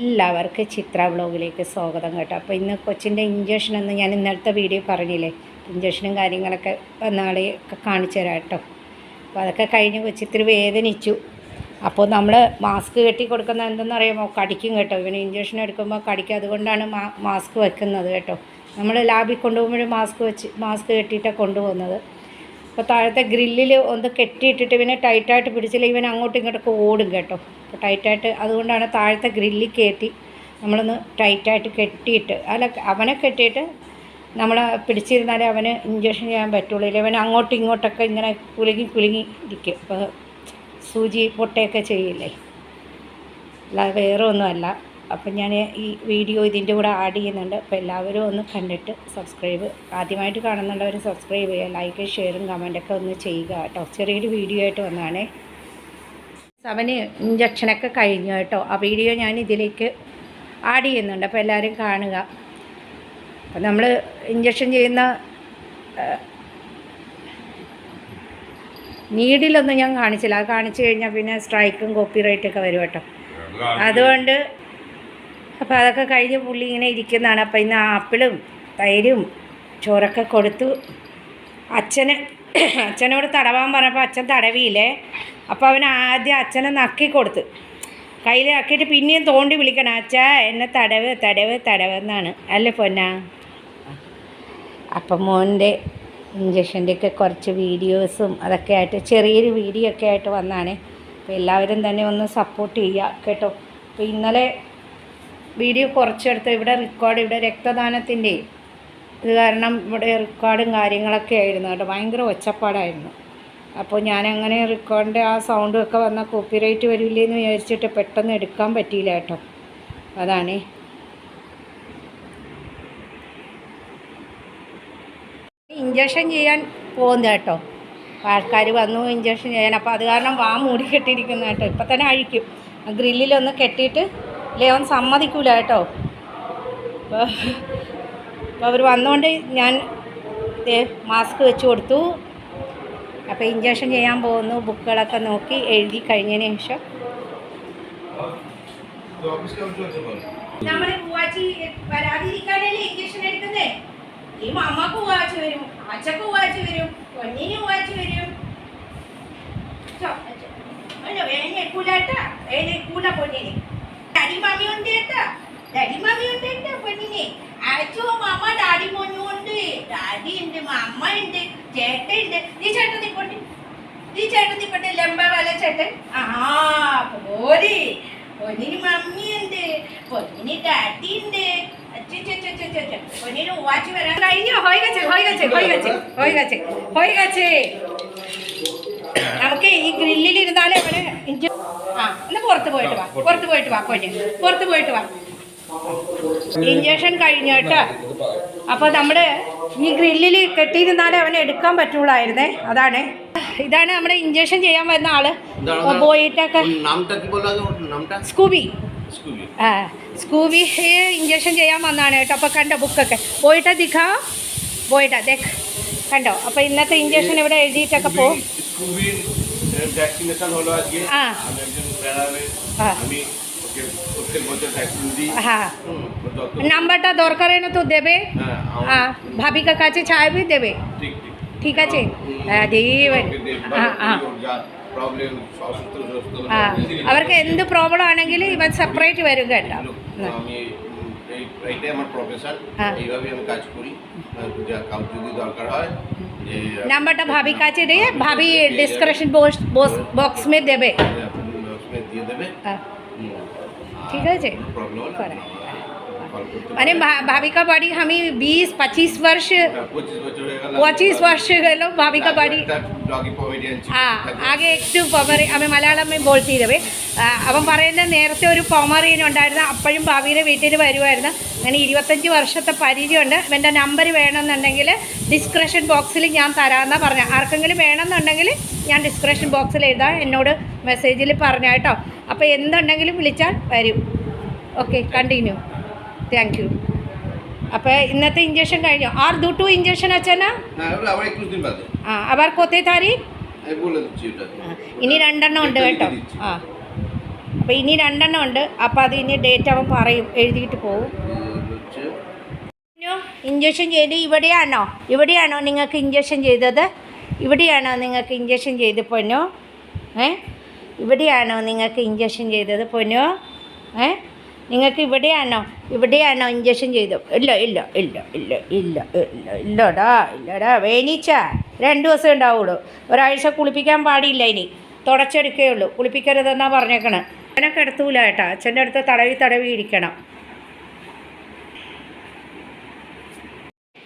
എല്ലാവർക്കും ചിത്ര വ്ളോഗിലേക്ക് സ്വാഗതം കേട്ടോ. അപ്പോൾ ഇന്ന് കൊച്ചിൻ്റെ ഇഞ്ചക്ഷനൊന്നും ഞാൻ ഇന്നലത്തെ വീഡിയോ പറഞ്ഞില്ലേ, ഇഞ്ചക്ഷനും കാര്യങ്ങളൊക്കെ നാളെ ഒക്കെ കാണിച്ചു തരാം കേട്ടോ. അപ്പോൾ അതൊക്കെ കഴിഞ്ഞ് കൊച്ചിത്തിരി വേദനിച്ചു. അപ്പോൾ നമ്മൾ മാസ്ക് കെട്ടി കൊടുക്കുന്നത് എന്തെന്ന് അറിയാമോ, കടിക്കും കേട്ടോ. ഇവന് ഇഞ്ചക്ഷൻ എടുക്കുമ്പോൾ കടിക്കും, അതുകൊണ്ടാണ് മാസ്ക് വെക്കുന്നത് കേട്ടോ. നമ്മൾ ലാബിൽ കൊണ്ടുപോകുമ്പോഴും മാസ്ക് കെട്ടിയിട്ടാണ് കൊണ്ടുപോകുന്നത്. അപ്പോൾ താഴത്തെ ഗ്രില്ലിൽ ഒന്ന് കെട്ടിയിട്ടിട്ട് ഇവനെ ടൈറ്റായിട്ട് പിടിച്ചില്ല, ഇവൻ അങ്ങോട്ടും ഇങ്ങോട്ടൊക്കെ ഓടും കേട്ടോ. അപ്പോൾ ടൈറ്റായിട്ട് അതുകൊണ്ടാണ് താഴത്തെ ഗ്രില്ലിൽ കയറ്റി നമ്മളൊന്ന് ടൈറ്റായിട്ട് കെട്ടിയിട്ട്, അല്ല അവനെ കെട്ടിയിട്ട് നമ്മൾ പിടിച്ചിരുന്നാലേ അവന് ഇഞ്ചക്ഷൻ ചെയ്യാൻ പറ്റുള്ളൂ. ഇല്ല അവൻ അങ്ങോട്ടും ഇങ്ങോട്ടൊക്കെ ഇങ്ങനെ കുലുങ്ങി ഇരിക്കും. അപ്പോൾ സൂചി പൊട്ടയൊക്കെ ചെയ്യില്ലേ, അല്ലാതെ വേറെ ഒന്നുമല്ല. അപ്പം ഞാൻ ഈ വീഡിയോ ഇതിൻ്റെ കൂടെ ആഡ് ചെയ്യുന്നുണ്ട്. അപ്പോൾ എല്ലാവരും ഒന്ന് കണ്ടിട്ട് സബ്സ്ക്രൈബ്, ആദ്യമായിട്ട് കാണുന്നുള്ളവർ സബ്സ്ക്രൈബ് ചെയ്യുക, ലൈക്ക് ഷെയറും കമൻറ്റൊക്കെ ഒന്ന് ചെയ്യുക കേട്ടോ. ചെറിയൊരു വീഡിയോ ആയിട്ട് വന്നാണേ. അവന് ഇഞ്ചക്ഷനൊക്കെ കഴിഞ്ഞു കേട്ടോ. ആ വീഡിയോ ഞാൻ ഇതിലേക്ക് ആഡ് ചെയ്യുന്നുണ്ട്, അപ്പോൾ എല്ലാവരും കാണുക. അപ്പം നമ്മൾ ഇഞ്ചക്ഷൻ ചെയ്യുന്ന നീഡിലൊന്നും ഞാൻ കാണിച്ചില്ല. അത് കാണിച്ചു കഴിഞ്ഞാൽ പിന്നെ സ്ട്രൈക്കും കോപ്പിറൈറ്റൊക്കെ വരും കേട്ടോ. അതുകൊണ്ട് അപ്പോൾ അതൊക്കെ കഴിഞ്ഞ് പുള്ളി ഇങ്ങനെ ഇരിക്കുന്നതാണ്. അപ്പോൾ ഇന്ന് ആപ്പിളും തൈരും ചോറൊക്കെ കൊടുത്തു. അച്ഛനോട് തടവാൻ പറഞ്ഞപ്പോൾ അച്ഛൻ തടവിയില്ലേ. അപ്പോൾ അവൻ ആദ്യം അച്ഛനെ നക്കി കൊടുത്ത് കയ്യിലാക്കിയിട്ട് പിന്നെയും തോണ്ടി വിളിക്കണം, അച്ഛാ എന്നെ തടവെന്നാണ് അല്ലേ പൊന്നാ. അപ്പം മോൻ്റെ ഇഞ്ചക്ഷൻ്റെയൊക്കെ കുറച്ച് വീഡിയോസും അതൊക്കെ ആയിട്ട് ചെറിയൊരു വീഡിയോ ഒക്കെ ആയിട്ട് വന്നാണ്. അപ്പോൾ എല്ലാവരും തന്നെ ഒന്ന് സപ്പോർട്ട് ചെയ്യുക കേട്ടോ. അപ്പോൾ ഇന്നലെ വീഡിയോ കുറച്ചെടുത്ത് ഇവിടെ രക്തദാനത്തിൻ്റെ ഇത് കാരണം ഇവിടെ റെക്കോർഡും കാര്യങ്ങളൊക്കെ ആയിരുന്നു കേട്ടോ. ഭയങ്കര ഒച്ചപ്പാടായിരുന്നു. അപ്പോൾ ഞാനങ്ങനെ റെക്കോർഡിൻ്റെ ആ സൗണ്ടും ഒക്കെ വന്നാൽ കോപ്പിറൈറ്റ് വരില്ലെന്ന് വിചാരിച്ചിട്ട് പെട്ടെന്ന് എടുക്കാൻ പറ്റിയില്ല കേട്ടോ. അതാണ് ഇഞ്ചക്ഷൻ ചെയ്യാൻ പോകുന്നത് കേട്ടോ. ആൾക്കാർ വന്നു ഇഞ്ചക്ഷൻ ചെയ്യാൻ. അപ്പോൾ അത് കാരണം വാ മൂടി കെട്ടിയിരിക്കുന്ന കേട്ടോ. ഇപ്പം തന്നെ അഴിക്കും. ഗ്രില്ലിലൊന്ന് കെട്ടിയിട്ട് അല്ലേ അവൻ സമ്മതിക്കൂല കേട്ടോ. അപ്പോൾ അവർ വന്നുകൊണ്ട് ഞാൻ മാസ്ക് വെച്ച് കൊടുത്തു. അപ്പോൾ ഇഞ്ചക്ഷൻ ചെയ്യാൻ പോകുന്നു. ബുക്കുകളൊക്കെ നോക്കി എഴുതി കഴിഞ്ഞതിന് ശേഷം നമ്മൾ പൂവാച്ചി വരാതിരിക്കാനല്ലേ ഇഞ്ചക്ഷൻ എടുക്കുന്നേ. ഈ അമ്മക്ക് പൂവാച്ചി വരും, അച്ഛക്ക് പൂവാച്ചി വരും, പൊന്നിന് പൂവാച്ചി വരും. വേനക്കൂല പൊന്നിന് ഡാഡി മമ്മി ഉണ്ട് കേട്ടാ. ഡാഡി മമ്മി ഉണ്ട് കേട്ടോ പൊന്നിനെ. അച്ഛോ മമ്മ ഡാഡി മോനുണ്ട്, ഡാഡി ഉണ്ട്, മമ്മ ഉണ്ട്, ചേട്ടൻ ഉണ്ട്. നീ ചേട്ടൻ നിപ്പോട്ടെ ലംബ വല ചേട്ടൻ. പോരി പൊന്നിന് മമ്മി ഉണ്ട്, പൊന്നിന് ഡാഡി ഉണ്ട്. പൊന്നിന് ഉവാച്ച് വരാൻ കഴിഞ്ഞോ. നമുക്ക് ഈ ഗ്രില്ലിൽ ഇരുന്നാലേ അവന് എന്നാ പുറത്ത് പോയിട്ട് വാ പൊന്നെ. ഇഞ്ചക്ഷൻ കഴിഞ്ഞു കേട്ടോ. അപ്പോൾ നമ്മൾ ഈ ഗ്രില്ലിൽ കെട്ടിയിരുന്നാലേ അവനെ എടുക്കാൻ പറ്റുള്ളായിരുന്നേ. ഇതാണ് നമ്മുടെ ഇഞ്ചക്ഷൻ ചെയ്യാൻ വരുന്ന ആള്. പോയിട്ടൊക്കെ സ്കൂബി ഇഞ്ചക്ഷൻ ചെയ്യാൻ വന്നതാണ് കേട്ടോ. അപ്പോൾ കണ്ടോ ബുക്കൊക്കെ പോയിട്ടാ ദേഖ് കണ്ടോ. അപ്പോൾ ഇന്നത്തെ ഇഞ്ചക്ഷൻ ഇവിടെ എഴുതിയിട്ടൊക്കെ പോകും. নাম্বারটা দরকার এনে তো দেবে। ভাবিকা কাছে চাইবে দেবে। ঠিক আছে അവർക്ക് എന്ത് പ്രോബ്ലം ആണെങ്കിലും ഇവൻ സെപ്പറേറ്റ് വരും കേട്ടോ. নাম্বারটা ভাবি কাছে দিয়ে ভাবি ডিসক্রিপশন বক্স में দেবে। ঠিক আছে মানে ভাবিকা বাড়ি আমি 20-25 വർഷ গেল ভাবিকা বাড়ি। ആകെ একটু പൊമറി আমি മലയാളമേ ബോൾത്തി দেবে. അവൻ പറയുന്നത് നേരത്തെ ഒരു പൊമറിയൻ ഉണ്ടായിരുന്നു, അപ്പോഴും ഭാവിയുടെ വീട്ടിൽ വരുമായിരുന്നു. അങ്ങനെ 25 വർഷത്തെ പരിചയമുണ്ട്. എൻ്റെ നമ്പർ വേണമെന്നുണ്ടെങ്കിൽ ഡിസ്ക്രിപ്ഷൻ ബോക്സിൽ ഞാൻ തരാമെന്നാണ് പറഞ്ഞത്. ആർക്കെങ്കിലും വേണമെന്നുണ്ടെങ്കിൽ ഞാൻ ഡിസ്ക്രിപ്ഷൻ ബോക്സിൽ എഴുതാം, എന്നോട് മെസ്സേജിൽ പറഞ്ഞ കേട്ടോ. അപ്പോൾ എന്തുണ്ടെങ്കിലും വിളിച്ചാൽ വരും. Okay continue. Thank you. അപ്പോൾ ഇന്നത്തെ ഇഞ്ചക്ഷൻ കഴിഞ്ഞു. আর দুটো ইঞ্জেকশন আছে না? আবার কত তারিখ? ইনি 2 ഉണ്ട് കേട്ടോ. അപ്പോൾ ഇനി 2 ഉണ്ട്. അപ്പോൾ അത് ഇനി ഡേറ്റ് അവൻ പറയും, എഴുതിയിട്ട് പോവും. ഇഞ്ചക്ഷൻ ചെയ്ത് ഇവിടെയാണോ നിങ്ങൾക്ക് ഇഞ്ചക്ഷൻ ചെയ്തത്? ഇവിടെയാണോ നിങ്ങൾക്ക് ഇഞ്ചക്ഷൻ ചെയ്ത് പൊന്നോ? ഇവിടെയാണോ നിങ്ങൾക്ക് ഇഞ്ചക്ഷൻ ചെയ്തത് പൊന്നോ? നിങ്ങൾക്ക് ഇവിടെയാണോ ഇഞ്ചക്ഷൻ ചെയ്തു? ഇല്ലടാ വേനിച്ച 2 ദിവസം ഉണ്ടാവുള്ളൂ. ഒരാഴ്ച കുളിപ്പിക്കാൻ പാടില്ല. ഇനി തുടച്ചെടുക്കേ ഉള്ളൂ, കുളിപ്പിക്കരുതെന്നാ പറഞ്ഞേക്കണേ. അച്ഛനൊക്കെ എടുത്തൂല കേട്ടോ, അച്ഛൻ്റെ അടുത്ത് തടവി ഇരിക്കണം.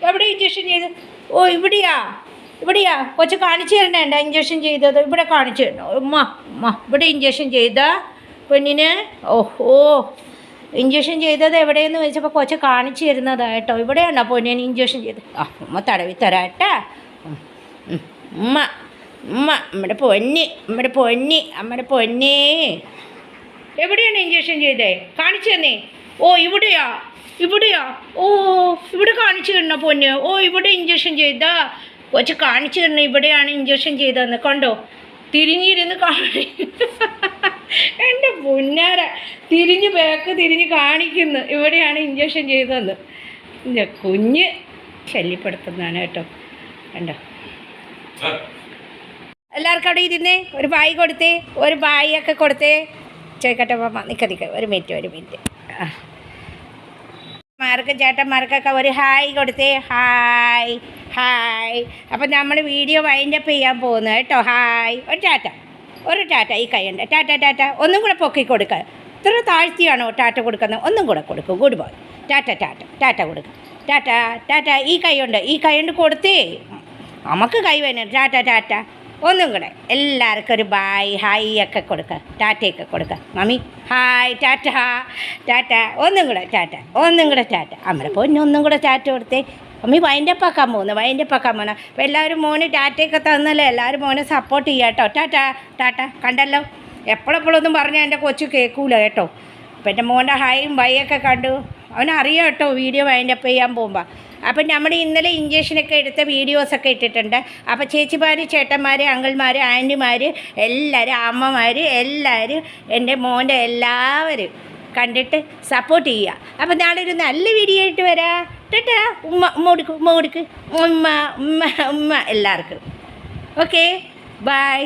എവിടെ ഇഞ്ചക്ഷൻ ചെയ്ത്? ഓ ഇവിടെയാ കൊച്ചു കാണിച്ചു തരണേണ്ട ഇഞ്ചക്ഷൻ ചെയ്തത്. ഇവിടെ കാണിച്ചു തരണോ? ഉമ്മ ഇവിടെ ഇഞ്ചക്ഷൻ ചെയ്ത പെണ്ണിന്. ഓഹോ ഇഞ്ചക്ഷൻ ചെയ്തത് എവിടെയെന്ന് ചോദിച്ചപ്പോൾ കൊച്ചു കാണിച്ചു തരുന്നതാണ് കേട്ടോ. ഇവിടെയാണോ പൊന്നിന് ഇഞ്ചക്ഷൻ ചെയ്ത്? ഉമ്മ തടവി തരാട്ടാ. ഉമ്മ നമ്മുടെ പൊന്നി എവിടെയാണ് ഇഞ്ചക്ഷൻ ചെയ്തേ? കാണിച്ചു തന്നേ. ഓ ഇവിടെയാ ഓ ഇവിടെ കാണിച്ചു തരണ പൊന്ന്. ഓ ഇവിടെ ഇഞ്ചക്ഷൻ ചെയ്താ കൊച്ചു കാണിച്ചു തരണം. ഇവിടെയാണ് ഇഞ്ചക്ഷൻ ചെയ്തതെന്ന് കണ്ടോ? തിരിഞ്ഞിരുന്ന് എൻ്റെ പൊന്നാര തിരിഞ്ഞ് കാണിക്കുന്നു ഇവിടെയാണ് ഇഞ്ചക്ഷൻ ചെയ്തതെന്ന്. എൻ്റെ കുഞ്ഞ് ശല്യപ്പെടുത്തുന്നതാണ് കേട്ടോ. കണ്ടോ? എല്ലാവർക്കും അവിടെ ഇരുന്നേ ഒരു ബായ് കൊടുത്തേ, ഒരു ബായൊക്കെ കൊടുത്തേ. ചോദിക്കട്ടെ മാമ, നിൽക്ക ഒരു മിനിറ്റ്. ചേട്ടന്മാർക്കൊക്കെ ഒരു ഹായ് കൊടുത്തേ. ഹായ്. അപ്പം നമ്മൾ വീഡിയോ വൈൻഡപ്പ് ചെയ്യാൻ പോകുന്നു കേട്ടോ. ഹായ്. ഒരു ടാറ്റ ഈ കൈയുണ്ട്. ടാറ്റ ഒന്നും കൂടെ പൊക്കി കൊടുക്കുക. ഇത്ര താഴ്ത്തിയാണോ ടാറ്റ കൊടുക്കുന്നത്? ഒന്നും കൂടെ കൊടുക്കും. Good boy. ടാറ്റ കൊടുക്കുക. ടാറ്റ ഈ കൈയുണ്ട് കൊടുത്തേ. നമുക്ക് കൈ വേണം. ടാറ്റ ഒന്നും കൂടെ എല്ലാവർക്കും ഒരു ബായ് ഹായ് ഒക്കെ കൊടുക്കുക, ടാറ്റയൊക്കെ കൊടുക്കുക. മമ്മി ഹായ് ടാറ്റ ഒന്നും കൂടെ ടാറ്റ. അമ്മയുടെ പൊന്നെ ഒന്നും കൂടെ ടാറ്റ കൊടുത്തേ. മമ്മി വൈൻഡപ്പാക്കാൻ പോകുന്നു. അപ്പോൾ എല്ലാവരും മോന് ടാറ്റയൊക്കെ തന്നല്ലേ, എല്ലാവരും മോനെ സപ്പോർട്ട് ചെയ്യുക കേട്ടോ. ടാറ്റ കണ്ടല്ലോ. എപ്പോഴൊന്നും പറഞ്ഞാൽ എൻ്റെ കൊച്ചു കേൾക്കൂല കേട്ടോ. അപ്പോൾ എൻ്റെ മോൻ്റെ ഹായും ബൈയൊക്കെ കണ്ടു. അവനറിയാം കേട്ടോ വീഡിയോ വൈൻഡപ്പ് ചെയ്യാൻ പോകുമ്പോൾ. അപ്പം നമ്മൾ ഇന്നലെ ഇഞ്ചക്ഷനൊക്കെ എടുത്ത വീഡിയോസൊക്കെ ഇട്ടിട്ടുണ്ട്. അപ്പോൾ ചേച്ചിമാർ, ചേട്ടന്മാർ, അങ്കിൾമാർ, ആൻറ്റിമാർ, എല്ലാവരും, അമ്മമാർ, എല്ലാവരും എൻ്റെ മോൻ്റെ എല്ലാവരും കണ്ടിട്ട് സപ്പോർട്ട് ചെയ്യുക. അപ്പോൾ നാളെ ഒരു നല്ല വീഡിയോ ആയിട്ട് വരാം. ടാറ്റാ. ഉമ്മ കൊടുക്ക്. ഉമ്മ എല്ലാവർക്കും. Okay bye.